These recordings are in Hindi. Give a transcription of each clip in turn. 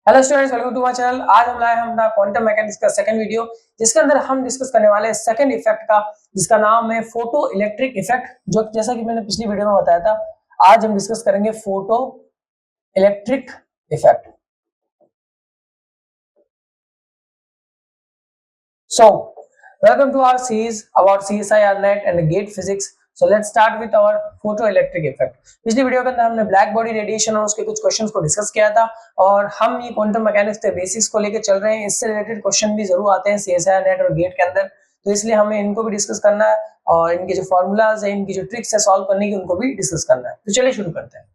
Hello students, welcome to my channel. आज हम लाए हैं अपना क्वांटम मैकेनिक्स का सेकंड वीडियो, जिसके अंदर हम डिस्कस करने वाले हैं सेकंड इफेक्ट का, जिसका नाम है फोटो इलेक्ट्रिक इफेक्ट। जो जैसा कि मैंने पिछली वीडियो में बताया था, आज हम डिस्कस करेंगे photo electric effect. So, welcome to our series about CSIR net and gate physics. So let's start with our photoelectric effect. पिछली वीडियो के अंदर हमने ब्लैक बॉडी रेडिएशन और उसके कुछ क्वेश्चंस को डिस्कस किया था, और हम ये क्वांटम मैकेनिक्स के बेसिक्स को लेकर चल रहे हैं। इससे रिलेटेड क्वेश्चन भी जरूर आते हैं CSIR नेट और गेट के अंदर, तो इसलिए हमें इनको भी डिस्कस करना है और इनके जो फॉर्मूलाज है, इनकी जो ट्रिक्स है सॉल्व करने की, उनको भी डिस्कस करना है। तो चलिए शुरू करते हैं।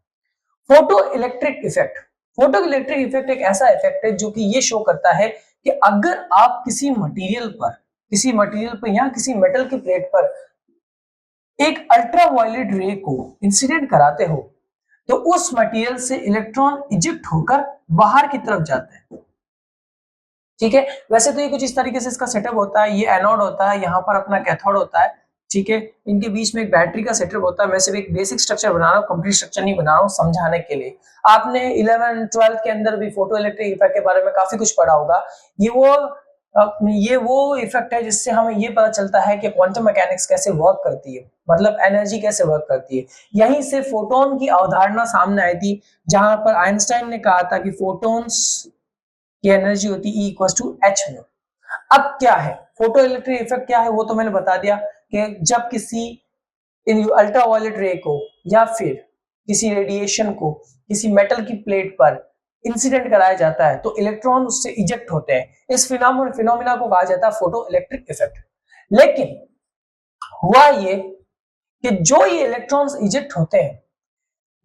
Photo electric effect. Photo electric effect एक ऐसा इफेक्ट है जो कि ये शो करता है कि अगर आप किसी मटेरियल पर या किसी मेटल की प्लेट पर एक अल्ट्रावायलेट रे को इंसिडेंट कराते हो, तो उस मटेरियल से इलेक्ट्रॉन इजेक्ट होकर बाहर की तरफ जाते हैं। ठीक है, वैसे तो ये कुछ इस तरीके से इसका सेटअप होता है। ये एनोड होता है, यहाँ पर अपना कैथोड होता है। ठीक है, इनके बीच में एक बैटरी का सेटअप होता है। मैं सिर्फ एक बेसिक स्ट्रक्चर बना रहा हूँ, कंप्लीट स्ट्रक्चर नहीं बना रहा हूँ, समझाने के लिए। आपने 11 12 के अंदर भी फोटो इलेक्ट्रिक इफेक्ट के बारे में काफी कुछ पढ़ा होगा। ये वो इफेक्ट है जिससे हमें ये पता चलता है कि क्वांटम मैकेनिक्स कैसे वर्क करती है, मतलब एनर्जी कैसे वर्क करती है। यहीं से फोटोन की अवधारणा सामने आई थी, जहां पर आइंस्टाइन ने कहा था कि फोटोन्स की एनर्जी होती है E इक्वल्स टू एच में। अब क्या है फोटो इलेक्ट्रिक इफेक्ट, क्या है वो तो मैंने बता दिया कि जब किसी अल्ट्रावायलेट रे को या फिर किसी रेडिएशन को किसी मेटल की प्लेट पर इंसिडेंट कराया जाता है, तो इलेक्ट्रॉन उससे इजेक्ट होते हैं। इस फिनोमिना को कहा जाता है फोटो इलेक्ट्रिक इफेक्ट। लेकिन हुआ ये कि जो ये इलेक्ट्रॉन्स इजेक्ट होते हैं,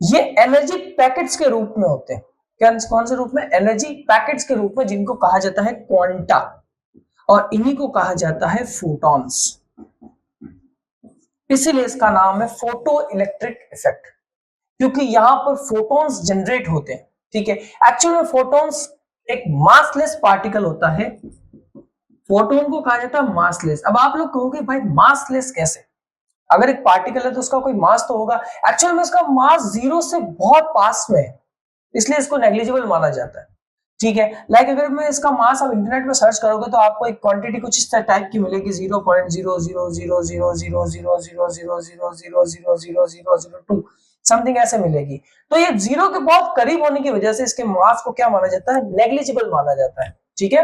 ये एनर्जी पैकेट्स के रूप में होते हैं। कौन से रूप में? एनर्जी पैकेट्स के रूप में, जिनको कहा जाता है क्वांटा, और इन्हीं को कहा जाता है फोटॉन्स। इसीलिए इसका नाम है फोटो इलेक्ट्रिक इफेक्ट, क्योंकि यहां पर फोटॉन्स जनरेट होते हैं। ठीक है, एक्चुअल में फोटॉन्स एक मासलेस पार्टिकल होता है। फोटोन को कहा जाता है मासलेस। अब आप लोग कहोगे भाई मासलेस कैसे? अगर एक पार्टिकल है तो उसका कोई मास तो होगा। एक्चुअल में उसका मास जीरो से बहुत पास में है, इसलिए इसको नेग्लिजिबल माना जाता है। ठीक है, लाइक अगर मैं इसका मास आप इंटरनेट में सर्च करोगे तो आपको एक क्वांटिटी कुछ इस टाइप की मिलेगी, 0.00000000000000002 समथिंग ऐसे मिलेगी। तो ये जीरो के बहुत करीब होने की वजह से इसके मास को क्या माना जाता है? नेग्लिजिबल माना जाता है। ठीक है,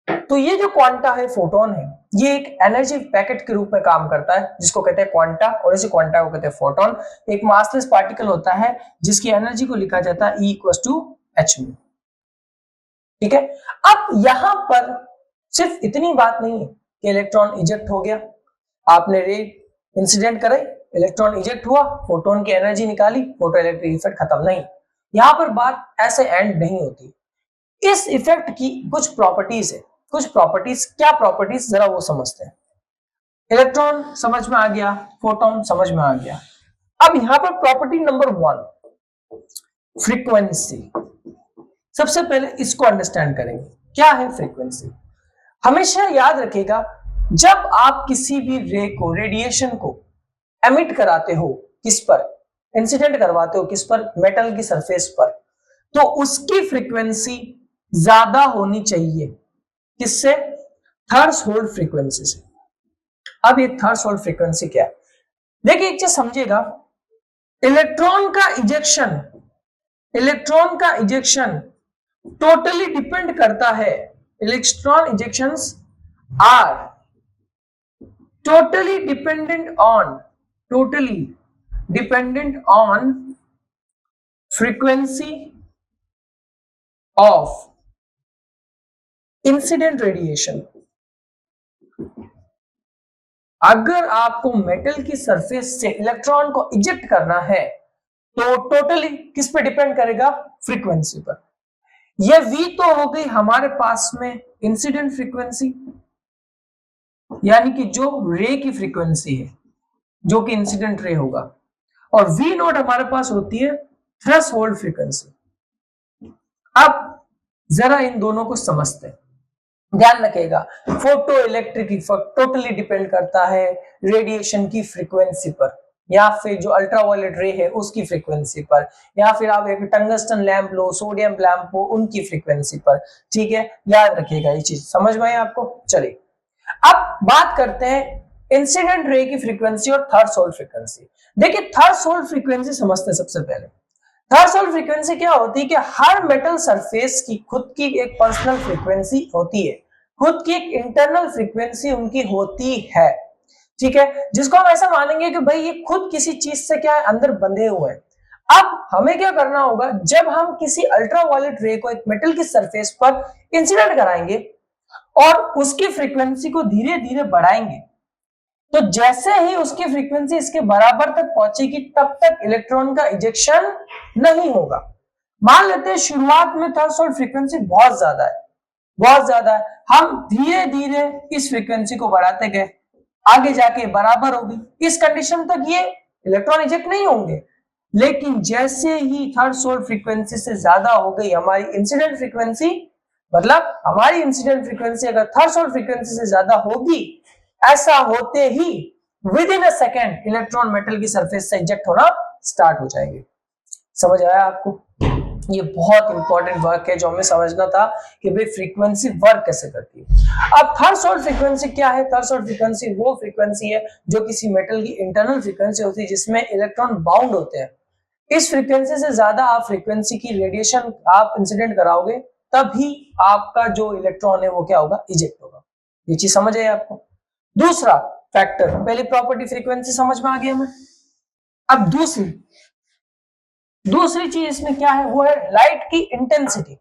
तो ये जो क्वांटा है, फोटोन है, ये एक एनर्जी पैकेट के रूप में काम करता है, जिसको कहते हैं क्वांटा, और इसी क्वांटा को कहते हैं फोटोन। एक मासलेस पार्टिकल होता है जिसकी एनर्जी को लिखा जाता है E इक्वल्स टू एच में। ठीक है, अब यहां पर सिर्फ इतनी बात नहीं है कि इलेक्ट्रॉन इजेक्ट हो गया, आपने रे इंसिडेंट करे, इलेक्ट्रॉन इजेक्ट हुआ, फोटोन की एनर्जी निकाली, फोटो इलेक्ट्रिक इफेक्ट खत्म। नहीं, यहां पर बात ऐसे एंड नहीं होती। इस इफेक्ट की कुछ प्रॉपर्टीज है। कुछ प्रॉपर्टीज, क्या प्रॉपर्टीज, जरा वो समझते हैं। इलेक्ट्रॉन समझ में आ गया, फोटोन समझ में आ गया। अब यहां पर प्रॉपर्टी नंबर 1, फ्रीक्वेंसी। सबसे पहले इसको अंडरस्टैंड करेंगे, क्या है फ्रीक्वेंसी। हमेशा याद रखिएगा, जब आप किसी भी रे को, रेडिएशन को एमिट कराते हो, किस पर इंसिडेंट करवाते हो, किस पर? मेटल की सरफेस पर, तो उसकी फ्रीक्वेंसी ज्यादा होनी चाहिए। किससे? थ्रेशोल्ड फ्रीक्वेंसी से। अब ये थ्रेशोल्ड फ्रीक्वेंसी क्या है? देखिए, एक चीज समझिएगा, इलेक्ट्रॉन का इजेक्शन टोटली डिपेंड करता है। Electron ejections are totally dependent on frequency of incident radiation। अगर आपको मेटल की सरफेस से इलेक्ट्रॉन को इजेक्ट करना है, तो टोटली किस पे डिपेंड करेगा? फ्रीक्वेंसी पर। यह V तो हो गई हमारे पास में इंसिडेंट फ्रीक्वेंसी, यानी कि जो रे की फ्रीक्वेंसी है, जो कि इंसिडेंट रे होगा, और V नॉट हमारे पास होती है थ्रेशोल्ड फ्रीक्वेंसी। अब जरा इन दोनों को समझते हैं। ध्यान रखिएगा, photo electric effect totally depend करता है रेडिएशन की फ्रीक्वेंसी पर। या फिर जो अल्ट्रावायलेट रे है उसकी फ्रीक्वेंसी पर, या फिर आप एक टंगस्टन लैंप लो, सोडियम लैंप हो, उनकी फ्रीक्वेंसी पर। ठीक है, याद रखिएगा ये चीज, समझ में आई आपको। चलिए अब बात करते हैं इंसिडेंट रे की फ्रीक्वेंसी और थ्रेशोल्ड फ्रीक्वेंसी। देखिए थ्रेशोल्ड फ्रीक्वेंसी समझते हैं सबसे पहले। थ्रेशोल्ड फ्रीक्वेंसी क्या होती है कि हर मेटल सरफेस की खुद की एक पर्सनल फ्रीक्वेंसी होती है, खुद की एक इंटरनल फ्रीक्वेंसी उनकी होती है। ठीक है, जिसको हम ऐसा मानेंगे कि भाई ये खुद किसी चीज से क्या है, अंदर बंधे हुए हैं। अब हमें क्या करना होगा, जब हम किसी अल्ट्रावायलेट रे को एक मेटल की सरफेस पर इंसिडेंट कराएंगे और उसकी फ्रीक्वेंसी को धीरे धीरे बढ़ाएंगे, तो जैसे ही उसकी फ्रीक्वेंसी इसके बराबर तक पहुंचेगी तब तक इलेक्ट्रॉन का इजेक्शन नहीं होगा। मान लेते हैं शुरुआत में थ्रेशोल्ड फ्रीक्वेंसी बहुत ज्यादा है, बहुत ज्यादा है, हम धीरे धीरे इस फ्रीक्वेंसी को बढ़ाते गए, आगे जाके बराबर होगी, इस कंडीशन तक ये इलेक्ट्रॉन इजेक्ट नहीं होंगे। लेकिन जैसे ही थ्रेशोल्ड फ्रीक्वेंसी से ज्यादा हो गई हमारी इंसिडेंट फ्रीक्वेंसी, मतलब हमारी इंसिडेंट फ्रीक्वेंसी अगर थ्रेशोल्ड फ्रीक्वेंसी से ज्यादा होगी, ऐसा होते ही within a second electron metal की सरफेस से इजेक्ट होना स्टार्ट हो जाएंगे। समझ आया आपको? ये बहुत इंपॉर्टेंट वर्क है जो हमें समझना था कि भाई फ्रीक्वेंसी वर्क कैसे करती है। अब थ्रेशोल्ड फ्रीक्वेंसी क्या है? थ्रेशोल्ड फ्रीक्वेंसी वो फ्रीक्वेंसी है जो किसी मेटल की इंटरनल फ्रीक्वेंसी होती है जिसमें इलेक्ट्रॉन बाउंड होते हैं। इस फ्रीक्वेंसी से ज्यादा आप फ्रीक्वेंसी की रेडिएशन आप इंसिडेंट कराओगे तभी आपका जो इलेक्ट्रॉन है वो क्या होगा, इजेक्ट होगा। ये चीज समझ आए आपको? दूसरा फैक्टर, पहली प्रॉपर्टी फ्रीक्वेंसी समझ में आ गया हमें। अब दूसरी चीज इसमें क्या है, वो है लाइट की इंटेंसिटी।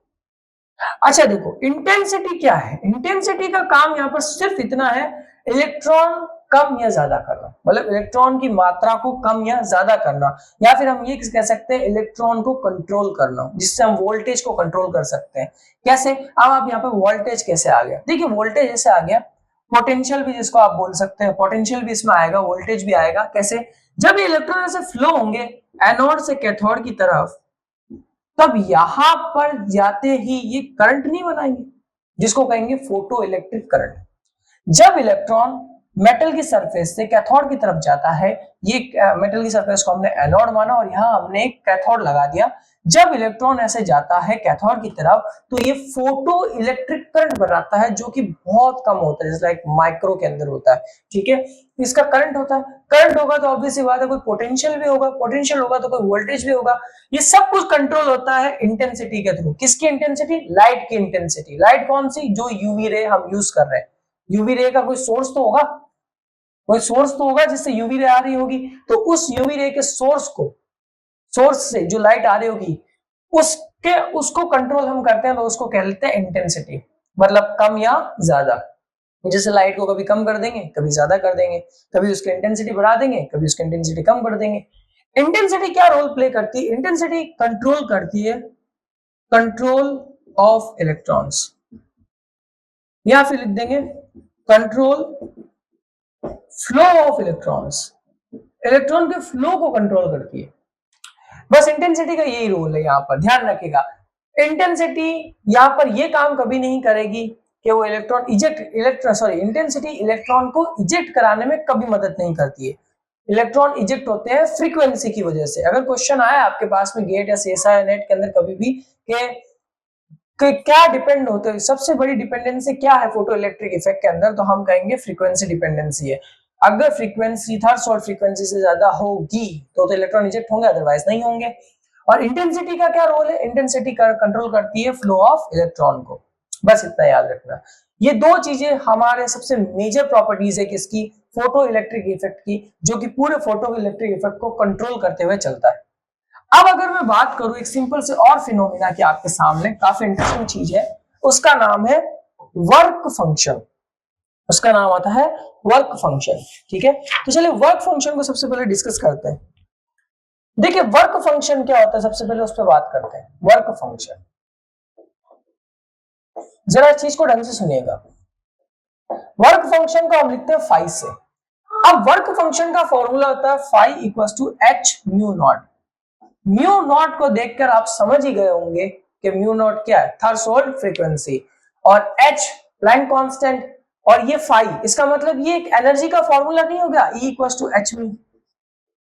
अच्छा देखो इंटेंसिटी क्या है, इंटेंसिटी का काम यहाँ पर सिर्फ इतना है, इलेक्ट्रॉन कम या ज्यादा करना, मतलब इलेक्ट्रॉन की मात्रा को कम या ज्यादा करना, या फिर हम ये कह सकते हैं इलेक्ट्रॉन को कंट्रोल करना, जिससे हम वोल्टेज को कंट्रोल कर सकते हैं। कैसे? अब आप यहाँ पे वोल्टेज कैसे आ गया, देखिए वोल्टेज ऐसे आ गया, पोटेंशियल भी जिसको आप बोल सकते हैं, पोटेंशियल भी इसमें आएगा, वोल्टेज भी आएगा। कैसे? जब ये इलेक्ट्रॉन ऐसे फ्लो होंगे एनोड से कैथोड की तरफ, तब यहां पर जाते ही ये करंट नहीं बनाएंगे, जिसको कहेंगे फोटो इलेक्ट्रिक करंट। जब इलेक्ट्रॉन मेटल की सरफेस से कैथोड की तरफ जाता है, ये मेटल की सरफेस को हमने एनोड माना और यहां हमने एक कैथोड लगा दिया, जब इलेक्ट्रॉन ऐसे जाता है कैथोड की तरफ तो ये फोटो इलेक्ट्रिक करंट बनाता है जो कि बहुत कम होता है, जैसे लाइक माइक्रो के अंदर होता है। ठीक है, इसका करंट होता है, करंट होगा तो ऑब्वियस सी बात है कोई पोटेंशियल भी होगा, पोटेंशियल होगा तो कोई वोल्टेज भी होगा। ये सब कुछ कंट्रोल होता है इंटेंसिटी के थ्रू। किसकी इंटेंसिटी? लाइट की इंटेंसिटी। लाइट कौन सी? जो यूवी रे हम यूज कर रहे हैं। यूवी रे का कोई सोर्स तो होगा, कोई सोर्स तो होगा जिससे यूवी रे आ रही होगी, तो उस यूवी रे के सोर्स से जो लाइट आ रही होगी उसको कंट्रोल हम करते हैं, तो उसको कहते हैं इंटेंसिटी, मतलब कम या ज्यादा। जैसे लाइट को कभी कम कर देंगे, कभी ज्यादा कर देंगे, कभी उसकी इंटेंसिटी बढ़ा देंगे, कभी उसकी इंटेंसिटी कम कर देंगे। इंटेंसिटी क्या रोल प्ले करती है? इंटेंसिटी कंट्रोल करती है कंट्रोल ऑफ इलेक्ट्रॉन्स, या फिर लिख देंगे control flow of electrons. Electron के फ्लो को कंट्रोल करती है। बस इंटेंसिटी का यही रोल है, यहाँ पर ध्यान रखिएगा। इंटेंसिटी यहाँ पर ये काम कभी नहीं करेगी कि वो इंटेंसिटी इलेक्ट्रॉन को इजेक्ट कराने में कभी मदद नहीं करती है। इलेक्ट्रॉन इजेक्ट होते हैं फ्रीक्वेंसी की वजह से। अगर क्वेश्चन आया आपके पास में गेट या सीएसआई या नेट के अंदर कभी भी कि क्या डिपेंड होते हैं, सबसे बड़ी डिपेंडेंसी क्या है फोटो इलेक्ट्रिक इफेक्ट के अंदर, तो हम कहेंगे फ्रीक्वेंसी डिपेंडेंसी है। अगर फ्रीक्वेंसी थ्रेशोल्ड फ्रीक्वेंसी से ज्यादा होगी तो इलेक्ट्रॉन इजेक्ट होंगे, अदरवाइज नहीं होंगे। और इंटेंसिटी का क्या रोल है? इंटेंसिटी कंट्रोल करती है फ्लो ऑफ इलेक्ट्रॉन को। बस इतना याद रखना। ये दो चीजें हमारे सबसे मेजर प्रॉपर्टीज है किसकी? फोटो इलेक्ट्रिक इफेक्ट की, जो कि पूरे फोटो इलेक्ट्रिक इफेक्ट को कंट्रोल करते हुए चलता है। अब अगर मैं बात करूं एक सिंपल से और फिनोमिना की आपके सामने, काफी इंटरेस्टिंग चीज है, उसका नाम है वर्क फंक्शन। उसका नाम आता है वर्क फंक्शन। ठीक है, तो चलिए वर्क फंक्शन को सबसे पहले डिस्कस करते हैं। देखिए वर्क फंक्शन क्या होता है, सबसे पहले उस पर बात करते हैं। वर्क फंक्शन, जरा इस चीज को ढंग से सुनिएगा। वर्क फंक्शन को हम लिखते हैं फाई से। अब वर्क फंक्शन का फॉर्मूला होता है phi equals to h mu naught. Mu naught को देखकर आप समझ ही गए होंगे कि म्यू नॉट क्या है? थ्रेशोल्ड फ्रीक्वेंसी, और एच प्लैंक कांस्टेंट, और ये फाई, इसका मतलब ये एक एनर्जी का फॉर्मूला नहीं होगा, E equals to h mu.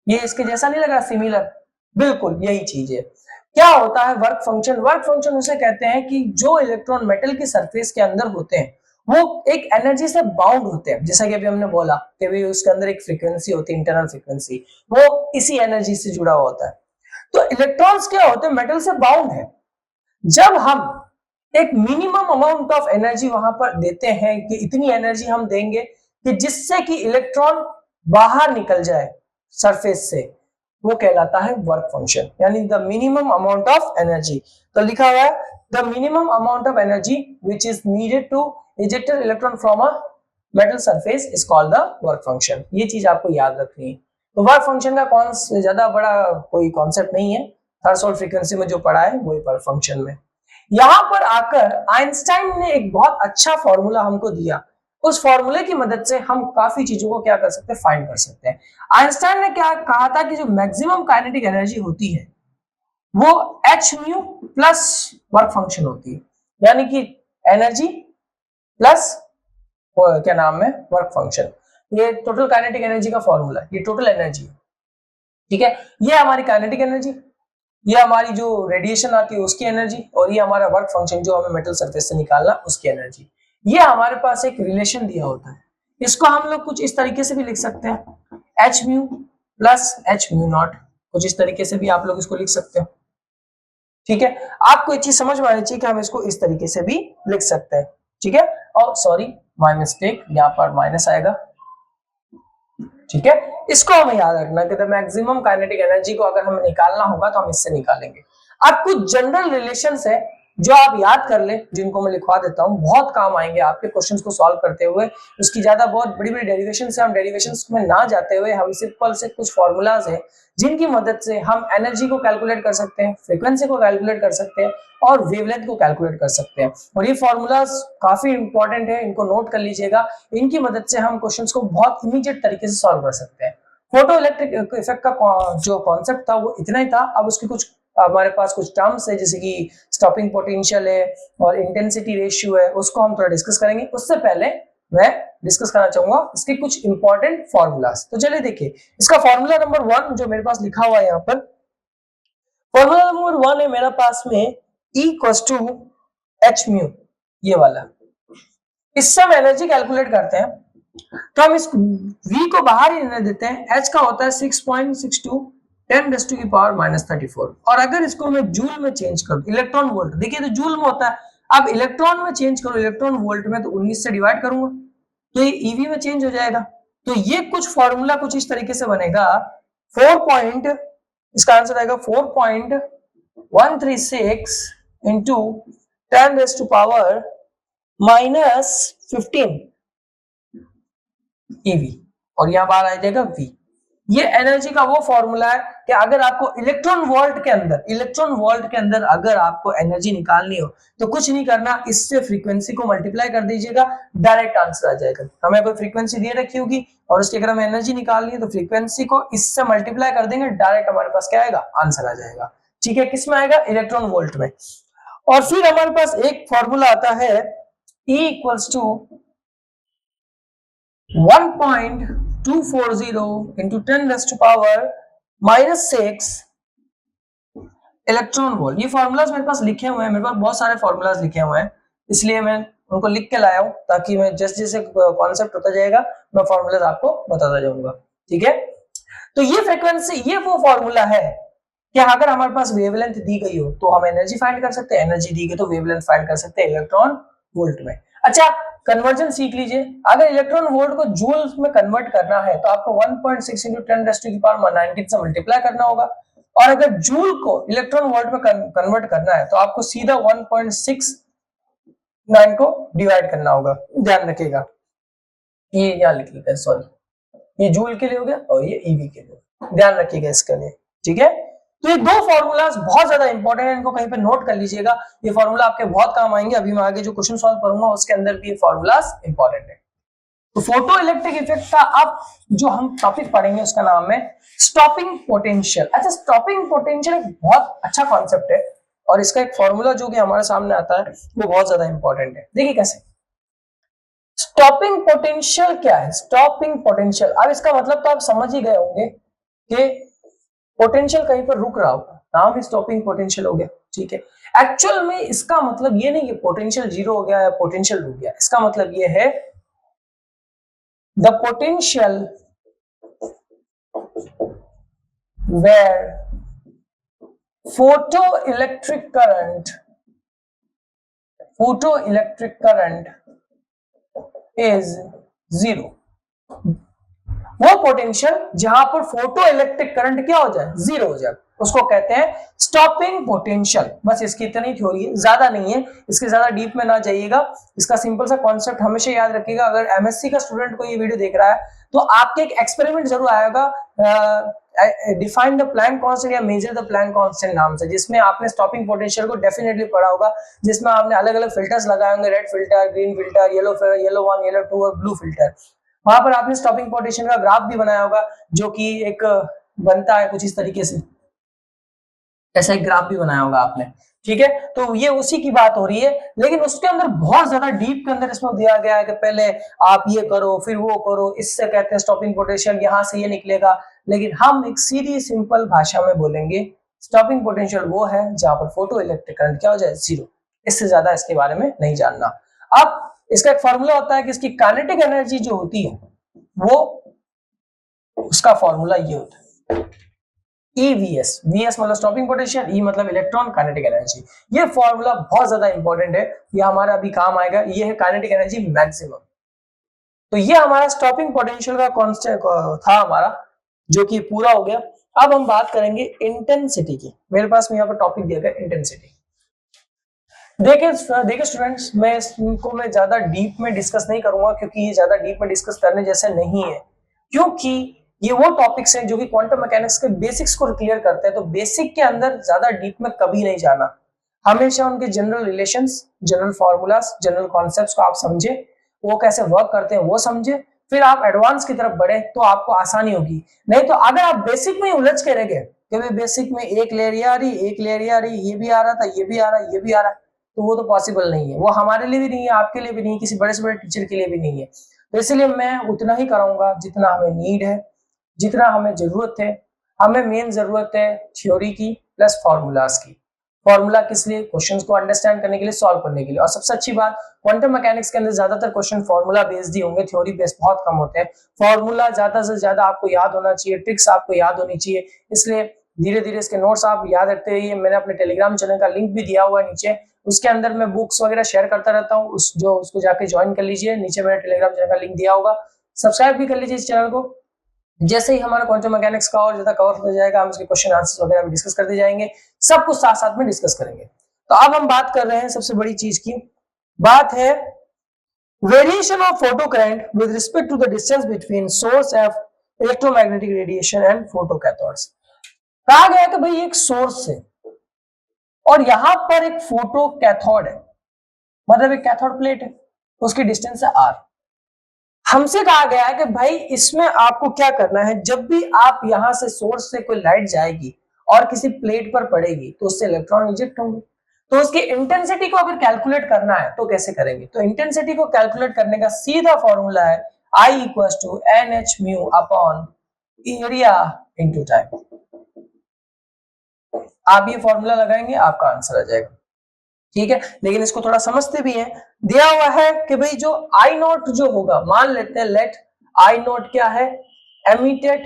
ये इसके जैसा नहीं लगा, सिमिलर, बिल्कुल यही चीज है। क्या होता है वर्क फंक्शन? वर्क फंक्शन उसे कहते हैं कि जो इलेक्ट्रॉन मेटल की सरफेस के अंदर होते हैं वो एक एनर्जी से बाउंड होते हैं, जैसा कि अभी हमने बोला कि भाई उसके अंदर एक फ्रीक्वेंसी होती है, इंटरनल फ्रीक्वेंसी, वो इसी एनर्जी से जुड़ा हुआ होता है। तो इलेक्ट्रॉन्स क्या होते हैं? मेटल से बाउंड है। जब हम एक मिनिमम अमाउंट ऑफ एनर्जी वहां पर देते हैं कि इतनी एनर्जी हम देंगे कि जिससे कि इलेक्ट्रॉन बाहर निकल जाए सरफेस से, वो कहलाता है वर्क फंक्शन, यानी the minimum amount of energy. तो लिखा हुआ है the minimum amount of energy which is needed to eject electron from a metal surface is called the work function. ये चीज आपको याद रखनी है। तो वर्क फंक्शन का कौन ज्यादा बड़ा कोई कॉन्सेप्ट नहीं है, थर्सोल्ड फ्रीक्वेंसी में जो पढ़ा है वही वर्क फंक्शन में। यहां पर आकर आइंस्टाइन ने एक बहुत अच्छा फॉर्मूला हमको दिया। उस फॉर्मूले की मदद से हम काफी चीजों को क्या कर सकते हैं, फाइंड कर सकते हैं। आइंस्टाइन ने क्या कहा था कि जो मैक्सिमम काइनेटिक एनर्जी होती है वो H mu plus work function होती है, यानी कि एनर्जी प्लस क्या नाम है, वर्क फंक्शन। ये टोटल काइनेटिक एनर्जी का फॉर्मूला है, ये टोटल एनर्जी है, ठीक है। ये हमारी काइनेटिक एनर्जी, ये हमारी जो रेडिएशन आती है उसकी एनर्जी, और ये हमारा वर्क फंक्शन जो हमें मेटल सरफेस से निकालना उसकी एनर्जी। ये हमारे पास एक रिलेशन दिया होता है। इसको हम लोग कुछ इस तरीके से भी लिख सकते हैं, H mu plus H mu not, कुछ इस तरीके से भी आप लोग इसको लिख सकते हो, ठीक है। आपको एक चीज समझ में आनी चाहिए कि हम इसको इस तरीके से भी लिख सकते हैं, ठीक है। और सॉरी माय मिस्टेक, यहाँ पर माइनस आएगा, ठीक है। इसको हमें याद रखना कि द मैक्सिमम काइनेटिक एनर्जी को अगर हमें निकालना होगा तो हम इससे निकालेंगे। अब कुछ जनरल रिलेशंस है जो आप याद कर ले, जिनको मैं लिखवा देता हूं, बहुत काम आएंगे आपके क्वेश्चंस को सॉल्व करते हुए। उसकी ज्यादा बहुत बड़ी बड़ी डेरिवेशन से हम डेरिवेशंस में ना जाते हुए हम सिंपल से कुछ फॉर्मूलाज है जिनकी मदद से हम एनर्जी को कैलकुलेट कर सकते हैं, फ्रीक्वेंसी को कैलकुलेट कर सकते हैं और वेवलेंथ को कैलकुलेट कर सकते हैं। और ये फॉर्मूलाज काफी इंपॉर्टेंट है, इनको नोट कर लीजिएगा। इनकी मदद से हम क्वेश्चंस को बहुत इमीडिएट तरीके से सॉल्व कर सकते हैं। फोटो इलेक्ट्रिक इफेक्ट का जो कॉन्सेप्ट था वो इतना ही था। अब उसके कुछ हमारे पास कुछ टर्म्स है, जैसे कि स्टॉपिंग पोटेंशियल है और इंटेंसिटी रेशियो है, उसको हम थोड़ा डिस्कस करेंगे। उससे पहले मैं डिस्कस करना चाहूंगा इसके कुछ इंपॉर्टेंट फॉर्मूलाज। तो चलिए देखिए, इसका फॉर्मूला नंबर 1 जो मेरे पास लिखा हुआ है यहाँ पर, फॉर्मूला नंबर 1 है मेरे पास में E equals to h mu, ये वाला। इससे हम एनर्जी कैलकुलेट करते हैं तो हम इस V को बाहर ही रहने देते हैं। H का होता है 6.62 10⁻⁻34। और अगर इसको मैं जूल में चेंज करूं, इलेक्ट्रॉन वोल्ट, देखिए तो जूल में होता है, अब इलेक्ट्रॉन में चेंज करूं, इलेक्ट्रॉन वोल्ट में, तो 19 से डिवाइड करूंगा तो ये ईवी में चेंज हो जाएगा। तो ये कुछ फॉर्मूला कुछ इस तरीके से बनेगा, 4 इसका आंसर आएगा 4.136 इंटू 10⁻⁻15 ईवी, और यहां बाहर आ जाएगा V। ये एनर्जी का वो फॉर्मूला है कि अगर आपको इलेक्ट्रॉन वोल्ट के अंदर अगर आपको एनर्जी निकालनी हो तो कुछ नहीं करना, इससे फ्रीक्वेंसी को मल्टीप्लाई कर दीजिएगा, डायरेक्ट आंसर आ जाएगा। हमें कोई फ्रीक्वेंसी दे रखी होगी और उसकी अगर हमें एनर्जी निकालनी है तो फ्रीक्वेंसी को इससे मल्टीप्लाई कर देंगे, डायरेक्ट हमारे पास क्या आएगा, आंसर आ जाएगा, ठीक है। किस में आएगा, इलेक्ट्रॉन वोल्ट में। और फिर हमारे पास एक फॉर्मूला आता है E equals to 1.240 into 10⁻⁻6 electron volt. ये फॉर्मूलाज मेरे पास लिखे हुए हैं, मेरे पास बहुत सारे फॉर्मूलाज लिखे हुए हैं, इसलिए मैं उनको लिख के लाया हूं ताकि मैं जैसे जैसे कॉन्सेप्ट होता जाएगा मैं फॉर्मूलाज आपको बताता जाऊंगा, ठीक है। तो ये फ्रीक्वेंसी, ये वो फॉर्मूला है कि अगर हमारे पास वेवलेंथ दी गई हो तो हम एनर्जी फाइंड कर सकते हैं, एनर्जी दी गई तो वेवलेंथ फाइंड कर सकते हैं इलेक्ट्रॉन वोल्ट में। अच्छा, कन्वर्जन सीख लीजिए। अगर इलेक्ट्रॉन वोल्ट को जूल में कन्वर्ट करना है तो आपको 1.6 into 10⁻⁻19 से मल्टीप्लाई करना होगा, और अगर जूल को इलेक्ट्रॉन वोल्ट में कन्वर्ट करना है तो आपको सीधा 1.69 को डिवाइड करना होगा। ध्यान रखिएगा, ये यहाँ लिख लेते हैं, सॉरी, ये जूल के लिए हो गया और ये ईवी के लिए, ध्यान रखिएगा इसके लिए, ठीक है। तो ये दो फॉर्मूलाज बहुत ज्यादा इंपॉर्टेंट है, इनको कहीं पे नोट कर लीजिएगा, ये फॉर्मूला आपके बहुत काम आएंगे। अभी मैं आगे जो क्वेश्चन सॉल्व करूंगा उसके अंदर भी ये फॉर्मूलाज इंपॉर्टेंट है। तो फोटो इलेक्ट्रिक इफेक्ट का अब जो हम टॉपिक पढ़ेंगे उसका नाम है स्टॉपिंग पोटेंशियल। अच्छा, स्टॉपिंग पोटेंशियल एक बहुत अच्छा कॉन्सेप्ट है और इसका एक फॉर्मूला जो कि हमारे सामने आता है वो बहुत ज्यादा इंपॉर्टेंट है। देखिए कैसे, स्टॉपिंग पोटेंशियल क्या है, स्टॉपिंग पोटेंशियल, अब इसका मतलब तो आप समझ ही गए होंगे कि पोटेंशियल कहीं पर रुक रहा होगा, नाम ही स्टॉपिंग पोटेंशियल हो गया, ठीक है। एक्चुअल में इसका मतलब ये नहीं कि पोटेंशियल जीरो हो गया या पोटेंशियल रुक गया, इसका मतलब ये है the potential where photoelectric current is zero। वो पोटेंशियल जहां पर फोटो इलेक्ट्रिक करंट क्या हो जाए, जीरो हो जाए, उसको कहते हैं स्टॉपिंग पोटेंशियल। बस इसकी इतनी थ्योरी है, ज्यादा नहीं है, इसके ज्यादा डीप में ना जाइएगा। इसका सिंपल सा कॉन्सेप्ट हमेशा याद रखिएगा। अगर एमएससी का स्टूडेंट को ये वीडियो देख रहा है तो आपके एक एक्सपेरिमेंट जरूर आएगा, डिफाइन द प्लैंक कांस्टेंट या मेजर द प्लैंक कांस्टेंट नाम से, जिसमें आपने स्टॉपिंग पोटेंशियल को डेफिनेटली पढ़ा होगा, जिसमें आपने अलग अलग फिल्टर्स लगाए होंगे, red filter, green filter, yellow 1, yellow 2 और ब्लू फिल्टर। वहां पर आपने स्टॉपिंग पोटेंशियल का ग्राफ भी बनाया होगा, जो कि एक बनता है कुछ इस तरीके से, ऐसा एक ग्राफ भी बनाया होगा आपने, ठीक है। तो ये उसी की बात हो रही है, लेकिन उसके अंदर बहुत ज्यादा डीप के अंदर इसमें दिया गया है कि पहले आप ये करो फिर वो करो, इससे कहते हैं स्टॉपिंग पोटेंशियल, यहां से ये निकलेगा। लेकिन हम एक सीधी सिंपल भाषा में बोलेंगे, स्टॉपिंग पोटेंशियल वो है जहां पर फोटो इलेक्ट्रिक करंट क्या हो जाए, जीरो। इससे ज्यादा इसके बारे में नहीं जानना। अब इसका एक फॉर्मूला होता है कि इसकी काइनेटिक एनर्जी जो होती है वो, उसका फॉर्मूला ये होता है EVS। VS मतलब स्टॉपिंग पोटेंशियल, E मतलब इलेक्ट्रॉन काइनेटिक एनर्जी। ये फॉर्मूला बहुत ज्यादा इंपॉर्टेंट है, ये हमारा अभी काम आएगा। ये है काइनेटिक एनर्जी मैक्सिमम। तो ये हमारा स्टॉपिंग पोटेंशियल का कॉन्स्टेंट था हमारा, जो कि पूरा हो गया। अब हम बात करेंगे इंटेंसिटी की। मेरे पास में यहाँ पर टॉपिक दिया गया इंटेंसिटी। देखिए स्टूडेंट्स, मैं इसको मैं ज्यादा डीप में डिस्कस नहीं करूंगा, क्योंकि ये ज्यादा डीप में डिस्कस करने जैसे नहीं है, क्योंकि ये वो टॉपिक्स हैं जो कि क्वांटम मैकेनिक्स के बेसिक्स को क्लियर करते हैं। तो बेसिक के अंदर ज्यादा डीप में कभी नहीं जाना, हमेशा उनके general relations, general formulas, general concepts को आप समझे, वो कैसे वर्क करते हैं वो समझे, फिर आप एडवांस की तरफ बढ़े तो आपको आसानी होगी। नहीं तो अगर आप बेसिक में ही उलझ के रह गए कि भाई बेसिक में एक लेयर ये आ रही, एक लेयर ये आ रही, ये भी आ रहा था, ये भी आ रहा है, ये भी आ रहा है, तो वो तो पॉसिबल नहीं है। वो हमारे लिए भी नहीं है, आपके लिए भी नहीं है, किसी बड़े से बड़े टीचर के लिए भी नहीं है। तो इसलिए मैं उतना ही कराऊंगा जितना हमें नीड है, जितना हमें जरूरत है। हमें मेन जरूरत है थ्योरी की प्लस फॉर्मूलाज की। फॉर्मूला किस लिए, क्वेश्चंस को अंडरस्टैंड करने के लिए, सॉल्व करने के लिए। और सबसे अच्छी बात, क्वांटम मैकेनिक्स के अंदर ज्यादातर क्वेश्चन फॉर्मूला बेस्ड ही होंगे, थ्योरी बेस्ड बहुत कम होते हैं। फॉर्मूला ज्यादा से ज्यादा आपको याद होना चाहिए, ट्रिक्स आपको याद होनी चाहिए। इसलिए धीरे धीरे इसके नोट्स आप याद रखते रहिए। मैंने अपने टेलीग्राम चैनल का लिंक भी दिया हुआ है नीचे, उसके अंदर मैं बुक्स वगैरह शेयर करता रहता हूँ, उसको जाके ज्वाइन कर लीजिए। नीचे मेरे टेलीग्राम चैनल का लिंक दिया होगा, सब्सक्राइब भी कर लीजिए इस चैनल को। जैसे ही हमारा क्वांटम मैकेनिक्स का और ज्यादा कवर होता जाएगा, हम इसके क्वेश्चन आंसर्स वगैरह भी डिस्कस करते जाएंगे, सब कुछ साथ साथ में डिस्कस करेंगे। तो अब हम बात कर रहे हैं सबसे बड़ी चीज की, बात है variation of photo current with respect to the distance between source of electromagnetic radiation and photo cathodes. कहा गया कि भाई एक सोर्स है और यहां पर एक फोटो कैथोड है, मतलब एक कैथोड प्लेट है, उसकी डिस्टेंस है r। हमसे कहा गया है कि भाई इसमें आपको क्या करना है, जब भी आप यहां से सोर्स से कोई लाइट जाएगी और किसी प्लेट पर पड़ेगी तो उससे इलेक्ट्रॉन रिजेक्ट होंगे। तो उसकी इंटेंसिटी को अगर कैलकुलेट करना है तो कैसे करेंगे, तो इंटेंसिटी को कैलकुलेट करने का सीधा फॉर्मूला है I = NH mu upon area into time. आप ये फॉर्मूला लगाएंगे, आपका आंसर आ जाएगा, ठीक है। लेकिन इसको थोड़ा समझते भी हैं। दिया हुआ है कि भाई जो आई नॉट जो होगा, मान लेते हैं लेट आई नॉट क्या है, emitted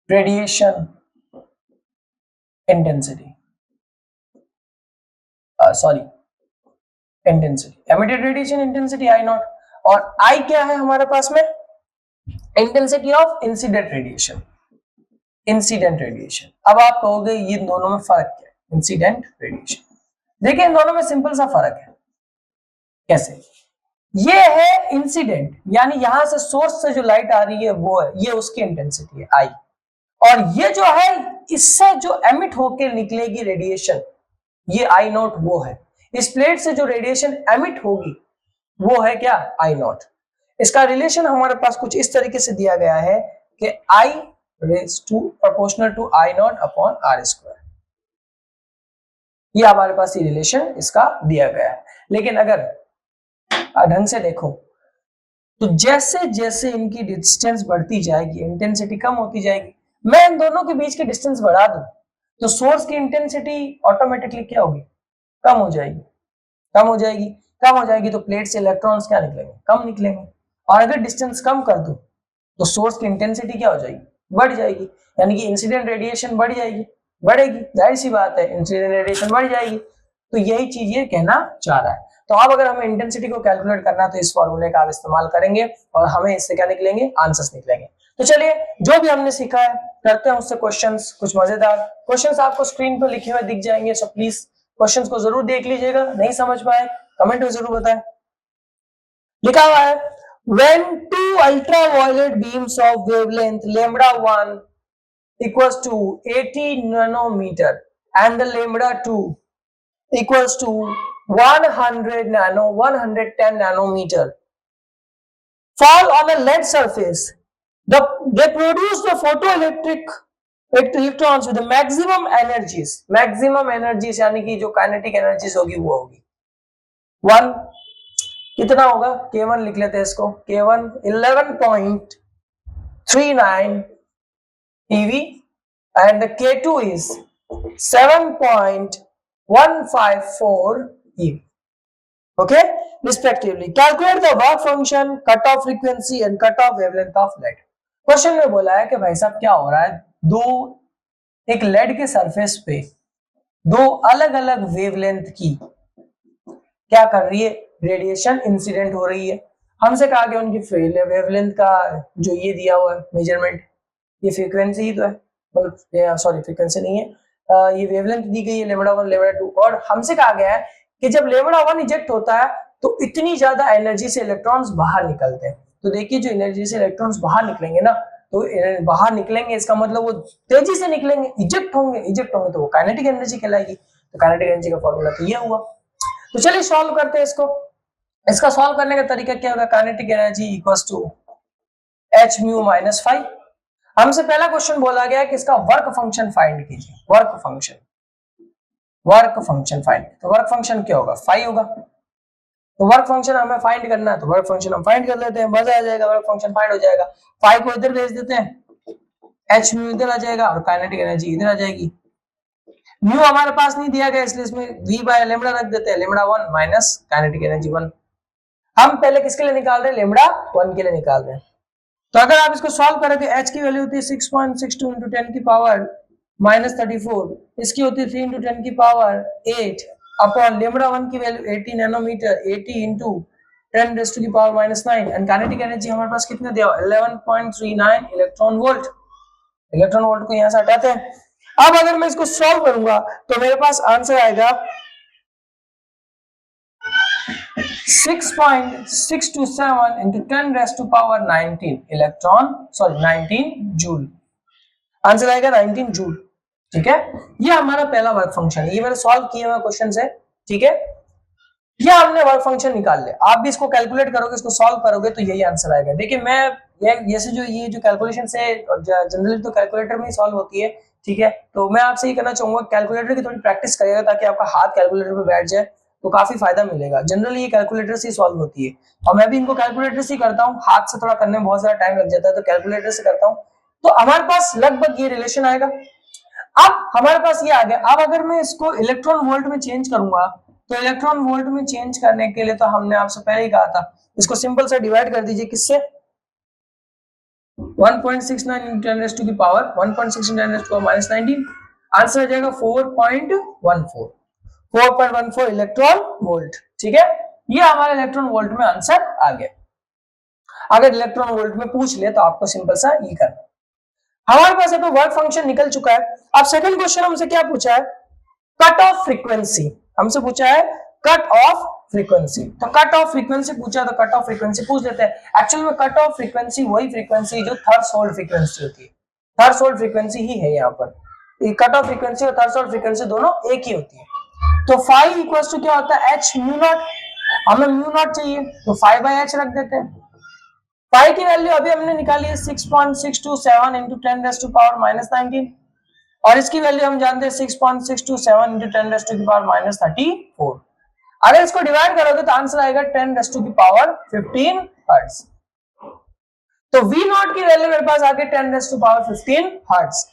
radiation intensity, emitted radiation intensity I not, और आई क्या है हमारे पास में, इंटेंसिटी ऑफ इंसिडेंट रेडिएशन। अब आप कहोगे ये दोनों में फर्क क्या है, इंसिडेंट रेडिएशन। देखिए इन दोनों में सिंपल सा फर्क है। कैसे, ये है इंसिडेंट, यानी यहां से सोर्स से जो लाइट आ रही है वो है, ये उसकी इंटेंसिटी है आई, और ये जो है इससे जो एमिट होकर निकलेगी रेडिएशन, ये आई नॉट वो है। इस प्लेट से जो रेडिएशन एमिट होगी वो है क्या, आई नॉट। इसका रिलेशन हमारे पास कुछ इस तरीके से दिया गया है कि I raise to proportional to I naught upon R square. ये हमारे पास ये रिलेशन इसका दिया गया है। लेकिन अगर ढंग से देखो तो जैसे जैसे इनकी डिस्टेंस बढ़ती जाएगी, इंटेंसिटी कम होती जाएगी, मैं इन दोनों के बीच की डिस्टेंस बढ़ा दूं तो सोर्स की इंटेंसिटी ऑटोमेटिकली क्या होगी, कम हो जाएगी। कम हो जाएगी, कम हो जाएगी तो प्लेट से इलेक्ट्रॉन्स क्या निकलेंगे, कम निकलेंगे। और अगर डिस्टेंस कम कर दूं तो सोर्स की इंटेंसिटी क्या हो जाएगी, बढ़ जाएगी, यानी कि इंसिडेंट रेडिएशन बढ़ जाएगी, बढ़ेगी, जाहिर सी बात है इंसिडेंट रेडिएशन बढ़ जाएगी। तो यही चीज ये कहना चाह रहा है। तो अब अगर हमें इंटेंसिटी को कैलकुलेट करना है तो इस फॉर्मूले का आप इस्तेमाल करेंगे और हमें इससे क्या निकलेंगे, आंसर्स निकलेंगे। तो चलिए जो भी हमने सीखा है करते हैं उससे क्वेश्चंस, कुछ मजेदार क्वेश्चंस आपको स्क्रीन पर लिखे हुए दिख जाएंगे, सो प्लीज क्वेश्चंस को जरूर देख लीजिएगा, नहीं समझ पाए कमेंट में जरूर बताएं। लिखा हुआ है when two ultraviolet beams of wavelength lambda 1 equals to 80 nanometer and the lambda 2 equals to 110 nanometer fall on a lead surface, they produce the photoelectric electrons with the maximum energies, यानी कि जो काइनेटिक एनर्जीज होगी वो होगी 1, कितना होगा K1 लिख लेते हैं इसको, K1 11.39 eV and the K2 is 7.154 eV, okay, respectively. Calculate the work function, cutoff frequency and cutoff wavelength of lead. Question में बोला है कि भाई साहब क्या हो रहा है, एक लेड के सरफेस पे दो अलग अलग वेवलेंथ की क्या कर रही है, रेडिएशन इंसिडेंट हो रही है। हमसे कहा गया उनकी वेवलेंथ का जो ये दिया हुआ है मेजरमेंट, ये फ्रीक्वेंसी ही तो है, मतलब सॉरी फ्रीक्वेंसी नहीं है, ये वेवलेंथ दी गई है लेमड़ा 1 लेमड़ा 2, और हमसे कहा गया है कि जब लेमड़ा 1 इजेक्ट होता है तो इतनी ज्यादा एनर्जी से इलेक्ट्रॉन्स बाहर निकलते हैं। तो देखिए जो एनर्जी से इलेक्ट्रॉन्स बाहर निकलेंगे ना, तो बाहर निकलेंगे इसका मतलब वो तेजी से निकलेंगे, इजेक्ट होंगे तो वो काइनेटिक एनर्जी कहलाएगी। तो काइनेटिक एनर्जी का फॉर्मूला तो ये हुआ। तो चलिए सॉल्व करते हैं इसको। इसका सॉल्व करने का तरीका क्या होगा, kinetic energy equals to h mu minus 5। हमसे पहला क्वेश्चन बोला गया कि इसका वर्क फंक्शन फाइंड कीजिए, वर्क फंक्शन फाइंड, तो वर्क फंक्शन क्या होगा, 5 होगा। तो वर्क फंक्शन हमें फाइंड करना है तो वर्क फंक्शन हम फाइंड कर लेते हैं, मजा आ जाएगा, वर्क फंक्शन फाइंड हो जाएगा। 5 को इधर भेज देते हैं, h म्यू इधर आ जाएगा और काइनेटिक एनर्जी इधर आ जाएगी। म्यू हमारे पास नहीं दिया गया इसलिए इसमें v बाय लेमड़ा रख देते हैं, लेमड़ा 1 माइनस काइनेटिक एनर्जी 1। हम पहले किसके लिए निकाल रहे हैं, लेमड़ा 1 के लिए निकाल रहे हैं। तो अगर आप इसको सॉल्व करें तो h की वैल्यू होती है 6.62 into 10 की पावर माइनस 34, इसकी होती है 3 into 10 की पावर 8 अपॉन लेमड़ा 1 की value 80 nanometre, 80 into 10 raised to the power minus 9 and kinetic energy हमारे पास कितने दिया, 11.39 इलेक्ट्रॉन वोल्ट। इलेक्ट्रॉन वोल्ट को यहां से हटाते हैं। अब अगर मैं इसको सॉल्व करूंगा तो मेरे पास आंसर आएगा 6.627 into 10 raised to power 19 electron, sorry 19 joule. Answer आएगा 19 जूल, ठीक है। ये हमारा पहला वर्क फंक्शन है, ये मैंने सॉल्व किया हुआ क्वेश्चन है, ठीक है। ये हमने वर्क फंक्शन निकाल लिया। आप भी इसको कैलकुलेट करोगे, इसको सॉल्व करोगे तो यही आंसर आएगा। देखिए मैं जैसे ये जो कैलकुलेशन से जनरली तो कैलकुलेटर में ही सॉल्व होती है, ठीक है। तो मैं आपसे ये कहना चाहूंगा कैलकुलेटर की थोड़ी प्रैक्टिस करिएगा ताकि आपका हाथ कैलकुलेटर पे बैठ जाए तो काफी फायदा मिलेगा। जनरली ये कैलकुलेटर से ही सॉल्व होती है और मैं भी इनको कैलकुलेटर से ही करता हूँ, हाथ से थोड़ा करने में बहुत सारा टाइम लग जाता है तो कैलकुलेटर से करता हूँ। तो हमारे पास लगभग ये रिलेशन आएगा। अब हमारे पास ये आ गया। अब अगर मैं इसको इलेक्ट्रॉन वोल्ट में चेंज करूंगा तो इलेक्ट्रॉन वोल्ट में चेंज करने के लिए तो हमने आपसे पहले ही कहा था, इसको सिंपल से डिवाइड कर दीजिए किससे, 1.69 into 10 raised to the power 1.69 10 raised to power minus 19, answer आ जाएगा 4.14 इलेक्ट्रॉन वोल्ट, ठीक है। ये हमारे इलेक्ट्रॉन वोल्ट में आंसर आ गया। अगर इलेक्ट्रॉन वोल्ट में पूछ ले तो आपको सिंपल सा ये करना। हमारे पास अब वर्क फंक्शन निकल चुका है। अब सेकंड क्वेश्चन हमसे क्या पूछा है, कट ऑफ फ्रीक्वेंसी हमसे पूछा है, कट ऑफ फ्रीक्वेंसी। तो कट ऑफ फ्रीक्वेंसी पूछा तो कट ऑफ फ्रीक्वेंसी पूछ लेते हैं। एक्चुअल में कट ऑफ फ्रीक्वेंसी वही फ्रीक्वेंसी जो थ्रेशोल्ड फ्रीक्वेंसी होती है, थ्रेशोल्ड फ्रीक्वेंसी ही है यहाँ पर। कट ऑफ फ्रीक्वेंसी और थ्रेशोल्ड फ्रीक्वेंसी दोनों एक ही होती है। तो फाई इक्वल्स टू क्या होता है, h म्यू नॉट। हमें म्यू नॉट चाहिए तो 5/h रख देते हैं। पाई की वैल्यू अभी हमने निकाली है 6.627 into 10 raised to power minus 19 और इसकी वैल्यू हम जानते हैं 6.627 into 10 raised to power minus 34। अगर इसको डिवाइड करोगे तो आंसर आएगा 10 raised to power 15 हर्ट्ज। तो वी नॉट की वैल्यू मेरे पास आगे 10⁻15 हर्ट्ज।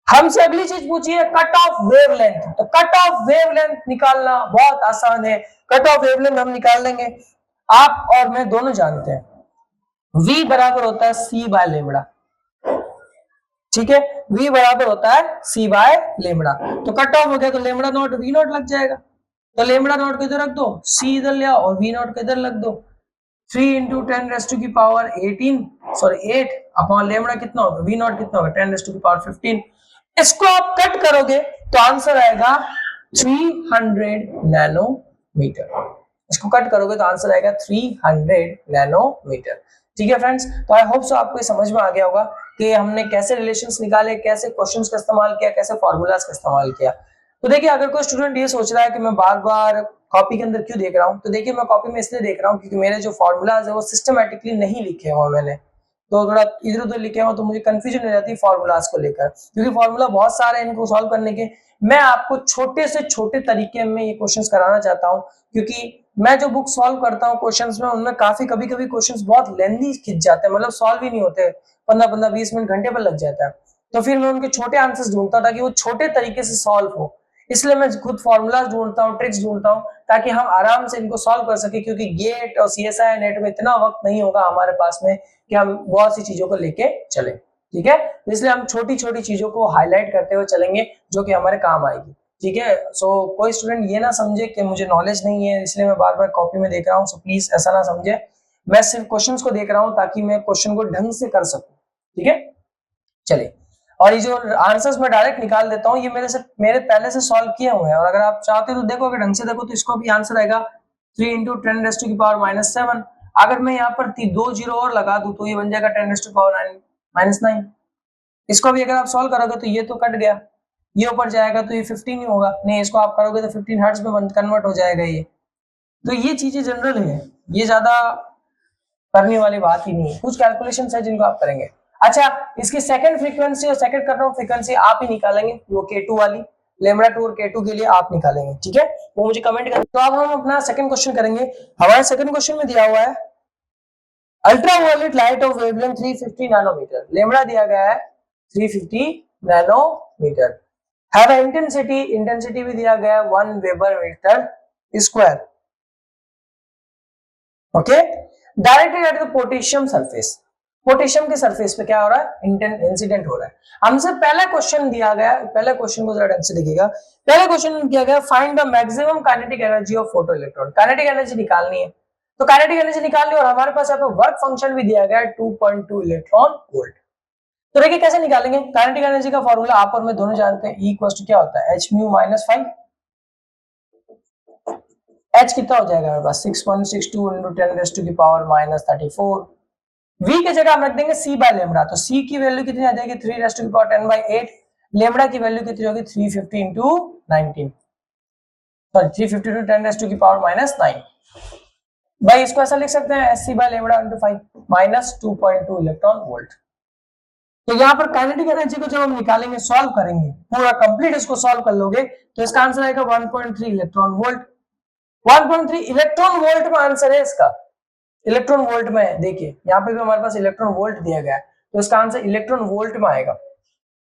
हमसे अगली चीज पूछी है कट ऑफ वेवलेंथ। तो कट ऑफ वेवलेंथ निकालना बहुत आसान है। कट ऑफ वेवलेंथ हम निकाल लेंगे, आप और मैं दोनों जानते हैं v बराबर होता है c बाय लेमड़ा। ठीक है, v बराबर होता है c बाय लेमड़ा। तो कट ऑफ हो गया तो लेमड़ा नॉट v नॉट लग जाएगा। तो लेमड़ा नॉट को इधर रख दो, c इधर ले आओ और v नॉट को इधर रख दो। 3 इंटू 10⁻18 सॉरी 8 अपॉन लेमड़ा कितना होगा, v नॉट कितना होगा 10⁻15। इसको आप कट करोगे तो आंसर आएगा 300 नैनोमीटर। इसको कट करोगे तो आंसर आएगा 300 नैनोमीटर। ठीक है फ्रेंड्स, तो आई होप सो आपको समझ में आ गया होगा कि हमने कैसे रिलेशंस निकाले, कैसे क्वेश्चंस का इस्तेमाल किया, कैसे फॉर्मूलाज का इस्तेमाल किया। तो देखिए अगर कोई स्टूडेंट ये सोच रहा है कि मैं बार बार कॉपी के अंदर क्यों देख रहा हूँ, तो देखिए मैं कॉपी में इसलिए देख रहा हूँ क्योंकि मेरे जो फॉर्मूलाज है वो सिस्टमेटिकली नहीं लिखे हुए मैंने, तो थोड़ा इधर उधर लिखे हो तो मुझे कंफ्यूजन हो जाती है फॉर्मूलाज को लेकर, क्योंकि फॉर्मूला बहुत सारे हैं इनको सॉल्व करने के। मैं आपको छोटे से छोटे तरीके में ये क्वेश्चंस कराना चाहता हूँ, क्योंकि मैं जो बुक सॉल्व करता हूँ क्वेश्चंस में उनमें काफी कभी कभी क्वेश्चंस बहुत लेंथी खिंच जाते हैं, मतलब सॉल्व ही नहीं होते, 15-20 मिनट घंटे पर लग जाता है। तो फिर मैं उनके छोटे आंसर्स ढूंढता ताकि वो छोटे तरीके से सॉल्व हो, इसलिए मैं खुद फॉर्मूलाज ढूंढता हूँ, ट्रिक्स ढूंढता हूँ ताकि हम आराम से इनको सॉल्व कर सके, क्योंकि गेट और सीएसआई नेट में इतना वक्त नहीं होगा हमारे पास में कि हम बहुत सी चीजों को लेके चले। ठीक है, इसलिए हम छोटी छोटी चीजों को हाईलाइट करते हुए चलेंगे जो कि हमारे काम आएगी। ठीक है, सो कोई स्टूडेंट ये ना समझे कि मुझे नॉलेज नहीं है इसलिए मैं बार बार कॉपी में देख रहा हूँ, सो प्लीज ऐसा ना समझे। मैं सिर्फ क्वेश्चंस को देख रहा हूँ ताकि मैं क्वेश्चन को ढंग से कर सकूं। ठीक है, चलिए, और ये जो आंसर्स मैं डायरेक्ट निकाल देता हूँ ये मेरे पहले से सॉल्व किए हुए हैं, और अगर आप चाहते हो तो देखो, अगर ढंग से देखो तो इसको भी आंसर आएगा 3 इंटू 10⁻⁻7। अगर मैं यहाँ पर 2 जीरो और लगा दूं तो ये बन जाएगा 10⁻⁻9। इसको भी अगर आप सॉल्व करोगे तो ये तो कट गया, ये ऊपर जाएगा तो ये 15 ही होगा, नहीं इसको आप करोगे तो 15 हर्ट्ज में कन्वर्ट हो जाएगा ये। तो ये चीजें जनरल है, ये ज्यादा करने वाली बात ही नहीं है, कुछ कैलकुलेशंस है जिनको आप करेंगे। अच्छा, इसकी सेकंड फ्रीक्वेंसी और सेकंड कट ऑफ फ्रीक्वेंसी आप ही निकालेंगे, वो K2 वाली लेमड़ा 2 और K2 के लिए आप निकालेंगे। ठीक है, वो मुझे कमेंट करें। तो अब हम अपना सेकंड क्वेश्चन करेंगे। हमारे सेकंड क्वेश्चन में दिया हुआ है ultraviolet light of wavelength 350 nanometre, lambda दिया गया है 350 नैनोमीटर, हैव इंटेंसिटी भी दिया गया है 1 weber metre square. Okay, directed at the potassium surface, potassium के सरफेस पे क्या हो रहा है, इंसिडेंट हो रहा है। हमसे पहला क्वेश्चन दिया गया, पहले क्वेश्चन को जरा ढंग से देखिएगा। पहले क्वेश्चन में किया गया find the maximum kinetic energy of photo electron, kinetic energy निकालनी है। तो काइनेटिक एनर्जी निकालनी है और हमारे पास यहाँ पे वर्क फंक्शन भी दिया गया है 2.2 इलेक्ट्रॉन वोल्ट। तो देखिए कैसे निकालेंगे, काइनेटिक एनर्जी का फॉर्मूला आप और मैं दोनों जानते हैं, E इक्वल टू क्या होता है h म्यू माइनस 5। h कितना हो जाएगा मेरे पास 6.62 into 10 raised to the power minus 34। v की जगह हम रख देंगे c बाय लेमड़ा, तो c की वैल्यू कितनी आ जाएगी 3 raised to the power 10 by 8। Lambda की वैल्यू कितनी होगी 350 into 19, sorry 350 into 10 raised to the power minus 9। भाई इसको ऐसा लिख सकते हैं sc by lambda into 5 minus 2.2 electron volt. तो यहाँ पर काइनेटिक एनर्जी को जब हम निकालेंगे, सॉल्व करेंगे, पूरा कंप्लीट इसको सॉल्व कर लोगे तो इसका आंसर आएगा 1.3 इलेक्ट्रॉन वोल्ट। 1.3 इलेक्ट्रॉन वोल्ट में आंसर है इसका, इलेक्ट्रॉन वोल्ट में है। देखिए यहाँ पे भी हमारे पास इलेक्ट्रॉन वोल्ट दिया गया है, तो इसका आंसर इलेक्ट्रॉन वोल्ट में आएगा।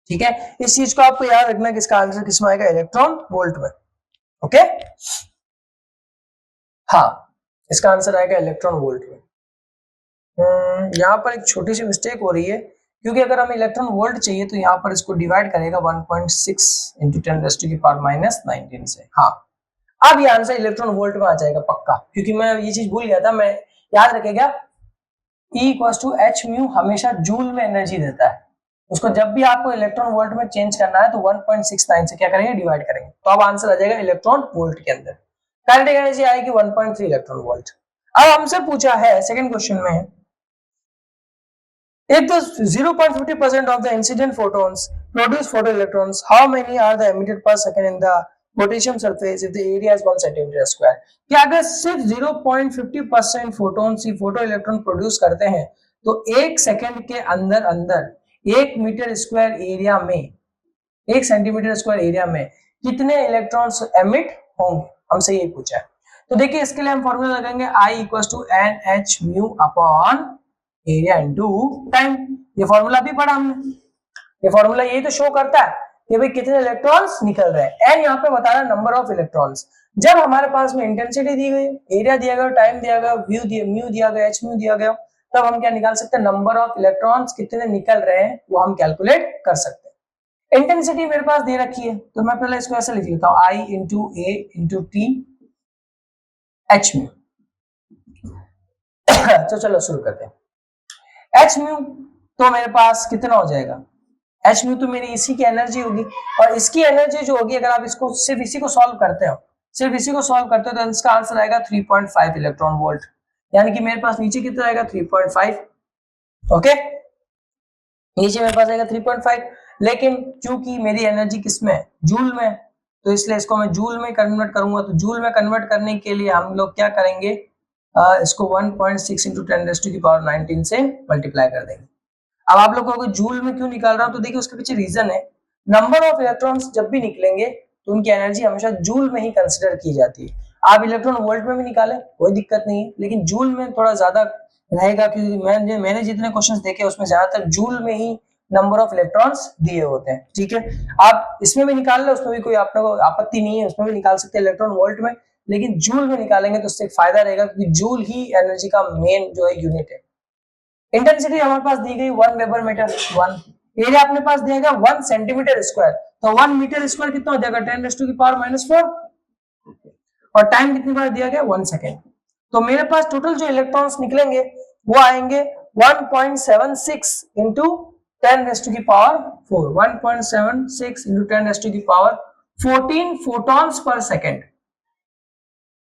ठीक है, इस चीज को आपको याद रखना कि इसका आंसर किस में आएगा, इलेक्ट्रॉन वोल्ट में। ओके, हाँ इसका आंसर आएगा इलेक्ट्रॉन वोल्ट में। यहाँ पर एक छोटी सी मिस्टेक हो रही है, क्योंकि अगर हमें इलेक्ट्रॉन वोल्ट चाहिए तो यहाँ पर इसको डिवाइड करेगा 1.6 into 10 raised to the power minus 19 से। हाँ, अब ये आंसर इलेक्ट्रॉन वोल्ट में आ जाएगा पक्का, क्योंकि मैं ये चीज भूल गया था। मैं याद रखेगा E equal to h mu हमेशा जूल में एनर्जी देता है, उसको जब भी आपको इलेक्ट्रॉन वोल्ट में चेंज करना है तो 1.69 से क्या करेंगे, डिवाइड करेंगे, तो अब आंसर आ जाएगा इलेक्ट्रॉन वोल्ट के अंदर। काइनेटिक एनर्जी आएगी 1.3 इलेक्ट्रॉन वोल्ट। अब हमसे पूछा है सेकंड क्वेश्चन में, if the 0.50% of the incident photons produce photoelectrons, how many are the emitted per second in the potassium surface if the area is 1 centimeter square? कि अगर सिर्फ 0.50% फोटोन्स ही फोटो इलेक्ट्रॉन प्रोड्यूस करते हैं तो 1 सेकंड के अंदर अंदर 1 मीटर स्क्वायर एरिया में, 1 सेंटीमीटर स्क्वायर एरिया में कितने इलेक्ट्रॉन्स एमिट होंगे, हमसे ये पूछा है। तो देखिए इसके लिए हम फॉर्मूला लगाएंगे I equal to NH mu upon area into time. ये फॉर्मूला भी पढ़ा हमने। ये फॉर्मूला यही तो शो करता है कि भाई कितने इलेक्ट्रॉन्स निकल रहे हैं। एन यहाँ पे बता रहा है नंबर ऑफ इलेक्ट्रॉन्स। जब हमारे पास में इंटेंसिटी दी गई, एरिया दिया गया, टाइम दिया गया, म्यू दिया गया, एच म्यू दिया गया, तब हम क्या निकाल सकते हैं, नंबर ऑफ इलेक्ट्रॉन्स कितने निकल रहे हैं वो हम कैलकुलेट कर सकते हैं। इंटेंसिटी मेरे पास दे रखी है तो मैं पहले इसको ऐसे लिख लेता हूं, आई इंटू ए इंटू टी एच म्यू। तो चलो शुरू करते हैं। एच म्यू तो मेरे पास कितना हो जाएगा, एच म्यू तो मेरी इसी की एनर्जी होगी, और इसकी एनर्जी जो होगी अगर आप इसको सिर्फ इसी को सॉल्व करते हो, सिर्फ इसी को सॉल्व करते हो तो इसका आंसर आएगा 3.5 इलेक्ट्रॉन वोल्ट। यानी कि मेरे पास नीचे कितना आएगा 3.5। ओके, नीचे मेरे पास आएगा 3.5, लेकिन क्योंकि मेरी एनर्जी किसमें है, जूल में, तो इसलिए इसको मैं जूल में कन्वर्ट करूंगा। तो जूल में कन्वर्ट करने के लिए हम लोग क्या करेंगे, इसको 1.6 इंटू 10⁻⁹ से मल्टीप्लाई कर देंगे। अब आप लोगों को जूल में क्यों निकाल रहा हूं, तो देखिए उसके पीछे रीजन है। नंबर ऑफ इलेक्ट्रॉन्स जब भी निकलेंगे तो उनकी एनर्जी हमेशा जूल में ही कंसिडर की जाती है। आप इलेक्ट्रॉन वोल्ट में भी निकालें कोई दिक्कत नहीं है, लेकिन जूल में थोड़ा ज्यादा रहेगा, क्योंकि मैंने जितने क्वेश्चंस देखे उसमें ज्यादातर जूल में ही नंबर ऑफ इलेक्ट्रॉन्स दिए होते हैं। ठीक है, आप इसमें भी निकाल ले, उसमें भी कोई आप लोगों को आपत्ति नहीं है, उसमें भी निकाल सकते हैं इलेक्ट्रॉन वोल्ट में, लेकिन जूल में निकालेंगे तो उससे फायदा रहेगा, क्योंकि जूल ही एनर्जी का मेन जो है यूनिट है। इंटेंसिटी हमारे पास दी गई 1 वेबर मीटर 1, एरिया अपने पास दिया गया 1 सेंटीमीटर स्क्वायर, तो 1 मीटर स्क्वायर कितना हो जाएगा 10⁻⁴, और टाइम कितनी बार दिया गया 1 सेकेंड। तो मेरे पास टोटल जो इलेक्ट्रॉन्स निकलेंगे वो आएंगे 1.76 into 10⁻⁴, 1.76 into 10⁻⁴ photons per second.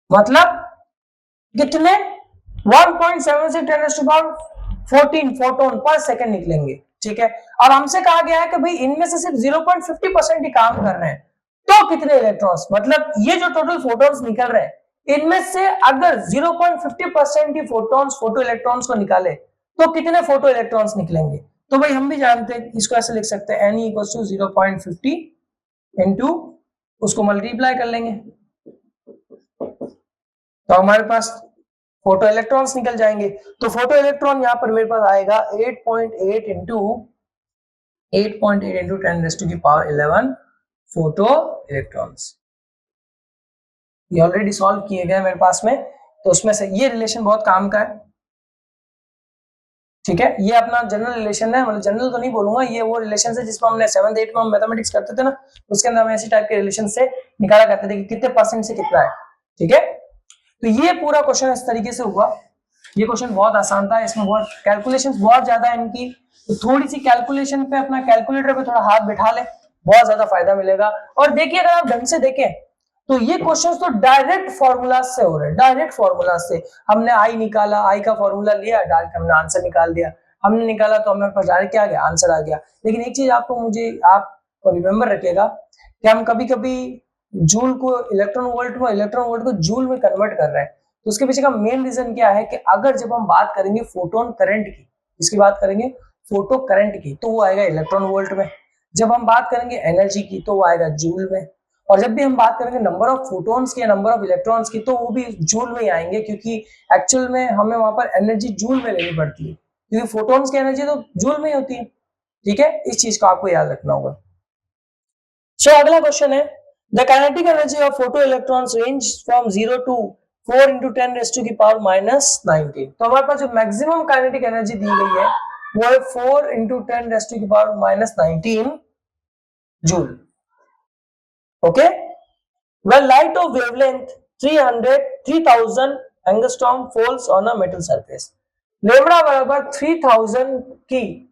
मतलब कितने 1.76 10⁻⁴ फोटोन पर सेकंड निकलेंगे। ठीक है, और हमसे कहा गया है कि भाई इनमें से सिर्फ 0.50% ही काम कर रहे हैं, तो कितने इलेक्ट्रॉन्स, मतलब ये जो टोटल फोटोन्स निकल रहे हैं इनमें से अगर 0.50% ही फोटोन्स फोटो इलेक्ट्रॉन्स को निकाले तो कितने फोटो इलेक्ट्रॉन्स निकलेंगे। तो भाई हम भी जानते हैं, इसको ऐसे लिख सकते हैं N = 0.50 इंटू उसको मल्टीप्लाई कर लेंगे तो हमारे पास फोटो इलेक्ट्रॉन्स निकल जाएंगे। तो फोटो इलेक्ट्रॉन यहां पर मेरे पास आएगा 8.8 इंटू 10⁻11 फोटो इलेक्ट्रॉन्स। ये ऑलरेडी सॉल्व किए गए मेरे पास में, तो उसमें से ये रिलेशन बहुत काम का है। ठीक है, ये अपना जनरल रिलेशन है, मतलब जनरल तो नहीं बोलूंगा, ये वो रिलेशन है जिसमें हमने 7th 8th में हम मैथमेटिक्स करते थे ना, उसके अंदर हम ऐसी टाइप के रिलेशन से निकाला करते थे कि कितने परसेंट से कितना है। ठीक है, तो ये पूरा क्वेश्चन इस तरीके से हुआ। ये क्वेश्चन बहुत आसान था, इसमें बहुत कैलकुलेशंस बहुत ज्यादा है इनकी, तो थोड़ी सी कैलकुलेशन पे अपना कैलकुलेटर पे थोड़ा हाथ बिठा ले, बहुत ज्यादा फायदा मिलेगा। और देखिए अगर आप ढंग से देखें तो ये क्वेश्चंस तो डायरेक्ट फॉर्मूला से हो रहे हैं, डायरेक्ट फॉर्मूला से। हमने आई निकाला, आई का फॉर्मूला लिया, डायरेक्ट हमने आंसर निकाल दिया, हमने निकाला तो हमें पास डायरेक्ट क्या आ गया, आंसर आ गया। लेकिन एक चीज आपको आपको रिमेंबर रखिएगा कि हम कभी कभी जूल को इलेक्ट्रॉन वोल्ट में, इलेक्ट्रॉन वोल्ट को जूल में कन्वर्ट कर रहे हैं, तो उसके पीछे का मेन रीजन क्या है कि अगर जब हम बात करेंगे फोटोन करंट की, इसकी बात करेंगे फोटो करंट की, तो वो आएगा इलेक्ट्रॉन वोल्ट में। जब हम बात करेंगे एनर्जी की तो वो आएगा जूल में, और जब भी हम बात करेंगे नंबर ऑफ फोटोन्स की या नंबर ऑफ इलेक्ट्रॉन्स की तो वो भी जूल में ही आएंगे, क्योंकि एक्चुअल में हमें वहां पर एनर्जी जूल में लेनी पड़ती है, क्योंकि फोटोन्स की एनर्जी तो जूल में ही होती है। ठीक है, इस चीज को आपको याद रखना होगा। सो अगला क्वेश्चन है, the kinetic energy of photo electrons range from 0 to 4 into 10⁻⁻⁹। तो हमारे पास जो मैक्सिमम काइनेटिक एनर्जी दी गई है वो है 4 into 10⁻⁹ joule. Okay, when light of wavelength 3000 angstrom falls on a metal surface, lambda बराबर 3000 की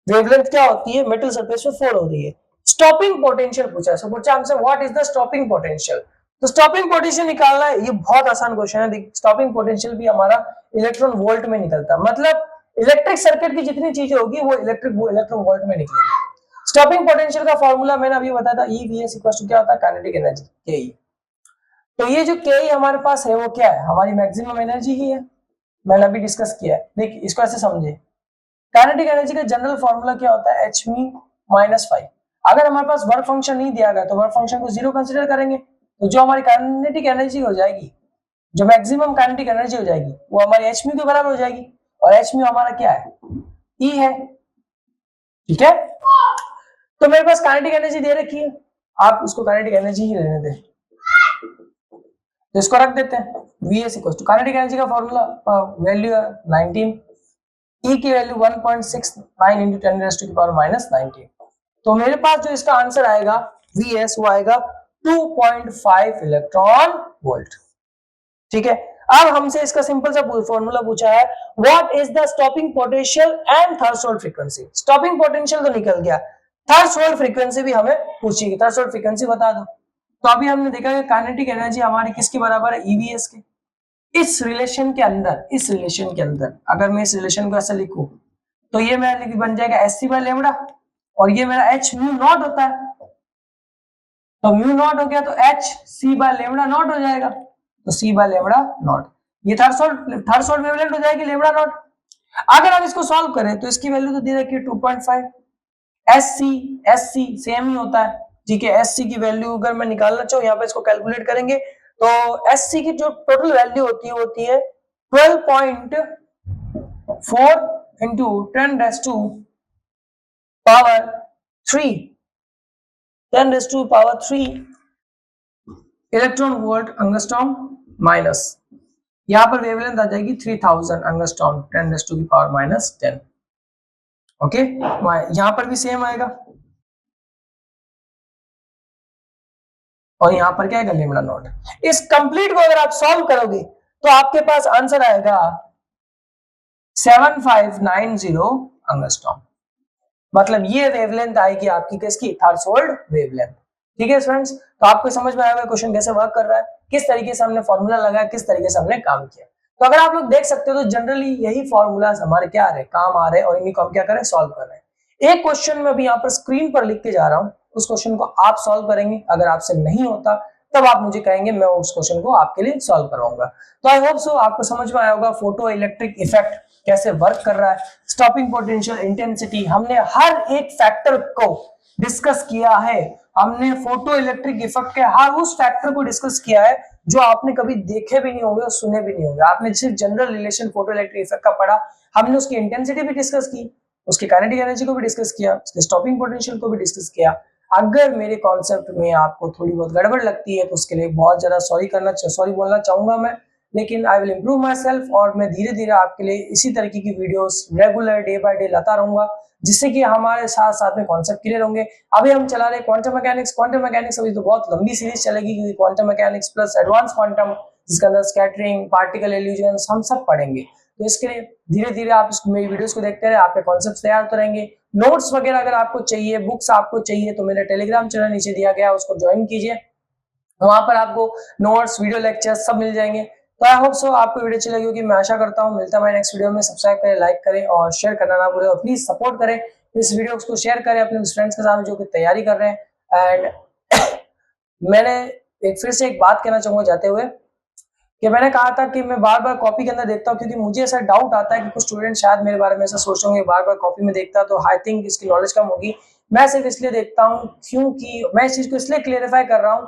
वेवलेंथ क्या होती है, मेटल सरफेस पे फॉल हो रही है। स्टॉपिंग पोटेंशियल पूछा, सो पूछा हमसे what is the stopping potential. तो स्टॉपिंग पोटेंशियल निकालना है, ये बहुत आसान क्वेश्चन है। स्टॉपिंग पोटेंशियल भी हमारा इलेक्ट्रॉन वोल्ट में निकलता है, मतलब इलेक्ट्रिक सर्किट की जितनी चीजें होगी वो इलेक्ट्रॉन वोल्ट में निकलेगी। स्टॉपिंग पोटेंशियल का फॉर्मूला मैंने अभी बताया था, EVS = क्या होता है, काइनेटिक एनर्जी KE। तो ये जो KE हमारे पास है वो क्या है, हमारी मैक्सिमम एनर्जी ही है, मैंने अभी डिस्कस किया है। देखिए इसको ऐसे समझे, काइनेटिक एनर्जी का जनरल फॉर्मूला क्या होता है, hν-5। अगर हमारे पास वर्क फंक्शन नहीं दिया गया तो वर्क फंक्शन को 0 कंसीडर करेंगे, तो जो हमारी काइनेटिक एनर्जी हो जाएगी, जो मैक्सिमम काइनेटिक एनर्जी हो जाएगी वो हमारी hν के बराबर हो जाएगी। और एच म्यू हमारा क्या है, ई है, ठीक है। तो मेरे पास काइनेटिक एनर्जी दे रखी है, आप इसको काइनेटिक एनर्जी ही रहने दें, तो इसको रख देते हैं। Vs equal to kinetic energy का फॉर्मूला वैल्यू है 19, E की value 1.69 into 10 raise to the power -19। तो मेरे पास जो इसका आंसर आएगा Vs वो आएगा 2.5 इलेक्ट्रॉन वोल्ट, ठीक है। अब हमसे इसका सिंपल सा फॉर्मूला पूछा है, what is the stopping potential and threshold frequency. Stopping potential तो निकल गया, थ्रेशोल्ड फ्रीक्वेंसी भी हमें पूछेगी, थ्रेशोल्ड फ्रीक्वेंसी बता दो। तो अभी हमने देखा कि काइनेटिक एनर्जी हमारी किसके बराबर है, ईवीएस के। इस रिलेशन के अंदर अगर मैं इस रिलेशन को ऐसा लिखूं तो ये मेरा बन जाएगा एच सी बाय लेमड़ा, और ये मेरा एच म्यू नॉट होता है, तो म्यू नॉट हो गया तो h c by lambda naught हो जाएगा, तो सी बाय लेमड़ा नॉट, ये थ्रेशोल्ड वेवलेंथ हो जाएगी लेमड़ा नॉट। अगर हम इसको सॉल्व करें तो इसकी वैल्यू तो दे रखी है 2.5, एस सी सेम ही होता है, ठीक है। एस सी की वैल्यू अगर मैं निकालना चाहूँ यहाँ पे इसको कैलकुलेट करेंगे तो एस सी की जो टोटल वैल्यू होती है 12.4 into 10 raise to power 3 electron volt angstrom minus, यहाँ पर वेवलेंथ आ जाएगी 3000 एंगस्ट्रॉम 10 रेज़ टू की पावर -10, ओके। यहाँ पर भी सेम आएगा और यहाँ पर क्या है लेमड़ा नॉट। इस कंप्लीट को अगर आप सॉल्व करोगे तो आपके पास आंसर आएगा 7590 एंगस्ट्रॉम, मतलब ये वेवलेंथ आएगी आपकी किसकी, थ्रेशोल्ड वेवलेंथ, ठीक है फ्रेंड्स। तो आपको समझ में आएगा क्वेश्चन कैसे वर्क कर रहा है, किस तरीके से हमने फॉर्मूला लगाया, किस तरीके से हमने काम किया। तो अगर आप लोग देख सकते हो तो जनरली यही फॉर्मूलाज हमारे क्या आ रहे हैं, काम आ रहे हैं, और इन्हीं को हम क्या करें, सॉल्व कर रहे हैं। एक क्वेश्चन में अभी यहाँ पर स्क्रीन पर लिख के जा रहा हूँ, उस क्वेश्चन को आप सॉल्व करेंगे, अगर आपसे नहीं होता तब आप मुझे कहेंगे, मैं उस क्वेश्चन को आपके लिए सॉल्व करवाऊंगा। तो आई होप सो आपको समझ में आया होगा फोटो इलेक्ट्रिक इफेक्ट कैसे वर्क कर रहा है, स्टॉपिंग पोटेंशियल, इंटेंसिटी, हमने हर एक फैक्टर को डिस्कस किया है। हमने फोटो इलेक्ट्रिक इफेक्ट के हर उस फैक्टर को डिस्कस किया है जो आपने कभी देखे भी नहीं होंगे और सुने भी नहीं होंगे। आपने सिर्फ general relation photo electric effect का पढ़ा, हमने उसकी इंटेंसिटी भी डिस्कस की, उसकी काइनेटिक एनर्जी को भी डिस्कस किया, उसके स्टॉपिंग पोटेंशियल को भी डिस्कस किया। अगर मेरे कॉन्सेप्ट में आपको थोड़ी बहुत गड़बड़ लगती है तो उसके लिए बहुत ज्यादा सॉरी बोलना चाहूंगा मैं, लेकिन I will improve my self, और मैं धीरे धीरे आपके लिए इसी तरीके की videos regular day by day लाता रहूंगा, जिससे कि हमारे साथ साथ में कॉन्सेप्ट क्लियर होंगे। अभी हम चला रहे क्वांटम मैकेनिक्स अभी तो बहुत लंबी सीरीज चलेगी, क्योंकि quantum mechanics plus advance quantum, जिसके अंदर स्कैटरिंग, पार्टिकल इल्यूजन्स, हम सब पढ़ेंगे। तो इसके लिए धीरे धीरे आप मेरी वीडियोस को देखते रहे, आपके कॉन्सेप्ट तैयार होते रहेंगे। नोट्स वगैरह अगर आपको चाहिए, बुक्स आपको चाहिए, तो मेरा टेलीग्राम चैनल नीचे दिया गया, उसको ज्वाइन कीजिए, वहां पर आपको नोट्स, वीडियो लेक्चर्स सब मिल जाएंगे। तो आई होप सो आपको वीडियो अच्छी लगी होगी, मैं आशा करता हूँ। मिलता है नेक्स्ट वीडियो में, सब्सक्राइब करें, लाइक करें और शेयर करना ना भूलें, और प्लीज सपोर्ट करें इस वीडियो को, शेयर करें अपने फ्रेंड्स के साथ जो कि तैयारी कर रहे हैं। एंड मैंने फिर से एक बात कहना चाहूंगा जाते हुए, कि मैंने कहा था कि मैं बार बार कॉपी के अंदर देखता हूँ, क्योंकि मुझे ऐसा डाउट आता है कि कुछ स्टूडेंट शायद मेरे बारे में ऐसा सोच रहे होंगे, बार बार कॉपी में देखता तो आई थिंक इसकी नॉलेज कम होगी। मैं सिर्फ इसलिए देखता हूँ क्योंकि मैं इस चीज को इसलिए क्लियरिफाई कर रहा हूँ,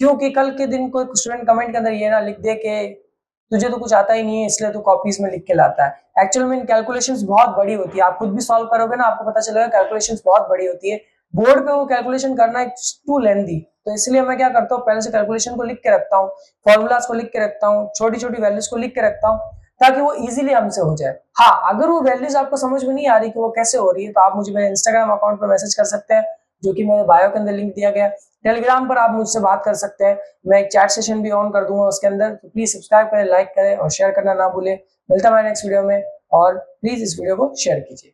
क्योंकि कल के दिन कोई स्टूडेंट कमेंट के अंदर ये ना लिख दे के तुझे तो कुछ आता ही नहीं है इसलिए तू कॉपीज में लिख के लाता है। एक्चुअल में इन कैलकुलेशंस बहुत बड़ी होती है, आप खुद भी सॉल्व करोगे ना आपको पता चलेगा कैलकुलेशंस बहुत बड़ी होती है। बोर्ड पे वो कैलकुलेशन करना टू लेंथी, तो इसलिए मैं क्या करता हूँ, पहले से कैलकुलेशन को लिख के रखता हूँ, फॉर्मूलाज को लिख के रखता हूँ, छोटी छोटी वैल्यूज को लिख के रखता हूँ, ताकि वो इजीली हमसे हो जाए। हाँ, अगर वो वैल्यूज आपको समझ में नहीं आ रही कि वो कैसे हो रही है, तो आप मुझे मेरे इंस्टाग्राम अकाउंट पर मैसेज कर सकते हैं, जो कि मेरे बायो के अंदर लिंक दिया गया। टेलीग्राम पर आप मुझसे बात कर सकते हैं, मैं एक चैट सेशन भी ऑन कर दूंगा उसके अंदर। तो प्लीज सब्सक्राइब करें, लाइक करें और शेयर करना ना भूलें। मिलता है नेक्स्ट वीडियो में, और प्लीज इस वीडियो को शेयर कीजिए।